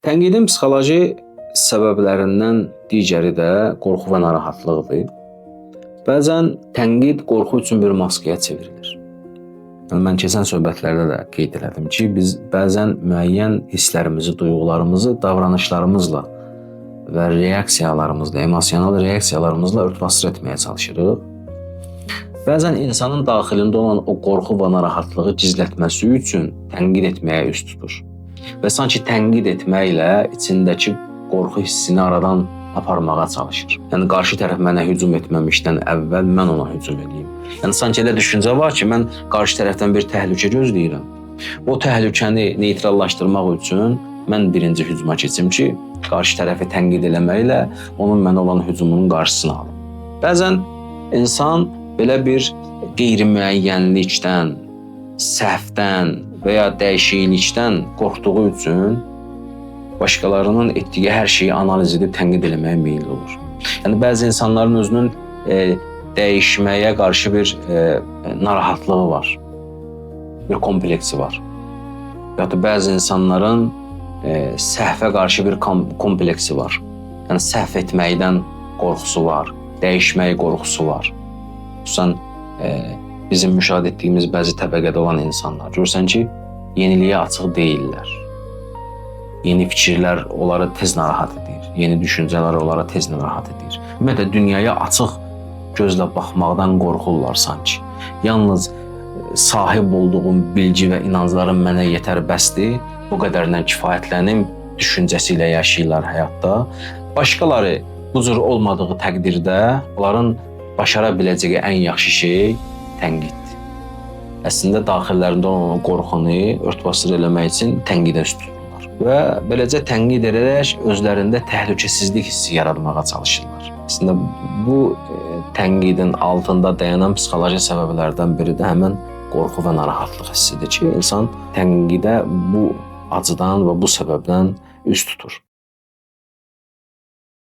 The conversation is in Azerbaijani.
Tənqidin psixoloji səbəblərindən digəri də qorxu və narahatlıqdır. Bəzən tənqid qorxu üçün bir maskaya çevrilir. Mən keçən söhbətlərdə də qeyd elədim ki, biz bəzən müəyyən hisslərimizi, duyğularımızı davranışlarımızla və reaksiyalarımızla, emosional reaksiyalarımızla örtbasdır etməyə çalışırıq. Bəzən insanın daxilində olan o qorxu və narahatlığı gizlətməsi üçün tənqid etməyə üz tutur. Və sanki tənqid etməklə içindəki qorxu hissini aradan aparmağa çalışır. Yəni, qarşı tərəf mənə hücum etməmişdən əvvəl mən ona hücum edeyim. Yəni, sanki elə düşüncə var ki, mən qarşı tərəfdən bir təhlükə gözləyirəm. O təhlükəni neytrallaşdırmaq üçün mən birinci hücuma keçim ki, qarşı tərəfi tənqid eləməklə onun mənə olan hücumunun qarşısını alım. Bəzən insan belə bir qeyri-müəyyənlikdən, səhvdən və ya dəyişiklikdən qorxduğu üçün başqalarının etdiyi hər şeyi analiz edib tənqid eləməyə meyilli olur. Yəni, bəzi insanların özünün dəyişməyə qarşı bir narahatlığı var, bir kompleksi var. Və ya da bəzi insanların səhvə qarşı bir kompleksi var. Yəni, səhv etməkdən qorxusu var, dəyişməyə qorxusu var. Xüsusən bizim müşahidə etdiyimiz bəzi təbəqədə olan insanlar görürsən ki, yeniliyə açıq deyirlər. Yeni fikirlər onları tez narahat edir, yeni düşüncələr onları tez narahat edir. Ümumiyyətlə, dünyaya açıq gözlə baxmaqdan qorxurlar sanki. Yalnız sahib olduğum bilgi və inanclarım mənə yetər bəsdir, bu qədərlə kifayətlənim düşüncəsi ilə yaşayırlar həyatda. Başqaları bu cür olmadığı təqdirdə onların başara biləcəyi ən yaxşı şey tənqiddir. Əslində, daxillərində olan qorxunu örtbasdır eləmək üçün tənqidə üst tuturlar. Və beləcə tənqid edərək özlərində təhlükəsizlik hissi yaratmağa çalışırlar. Əslində, bu tənqidin altında dayanan psixoloji səbəblərdən biri də həmin qorxu və narahatlıq hissidir ki, insan tənqidə bu acıdan və bu səbəbdən üst tutur.